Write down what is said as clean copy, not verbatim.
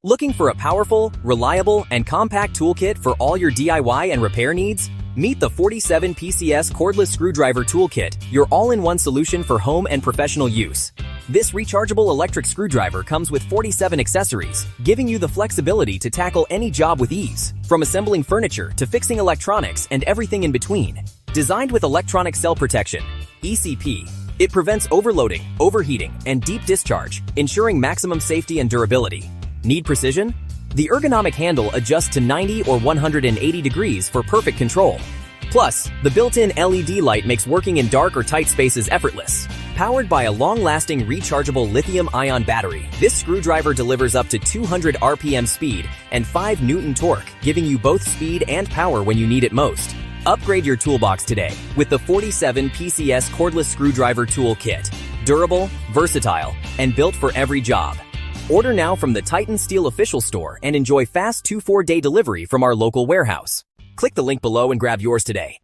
Looking for a powerful, reliable, and compact toolkit for all your DIY and repair needs? Meet the 47PCS Cordless Screwdriver Toolkit, your all-in-one solution for home and professional use. This rechargeable electric screwdriver comes with 47 accessories, giving you the flexibility to tackle any job with ease, from assembling furniture to fixing electronics and everything in between. Designed with electronic cell protection, ECP, it prevents overloading, overheating, and deep discharge, ensuring maximum safety and durability. Need precision? The ergonomic handle adjusts to 90 or 180 degrees for perfect control. Plus, the built-in LED light makes working in dark or tight spaces effortless. Powered by a long-lasting rechargeable lithium-ion battery, this screwdriver delivers up to 200 RPM speed and 5 Newton torque, giving you both speed and power when you need it most. Upgrade your toolbox today with the 47PCS Cordless Screwdriver Toolkit. Durable, versatile, and built for every job. Order now from the Titan Steel official store and enjoy fast 2-4 day delivery from our local warehouse. Click the link below and grab yours today.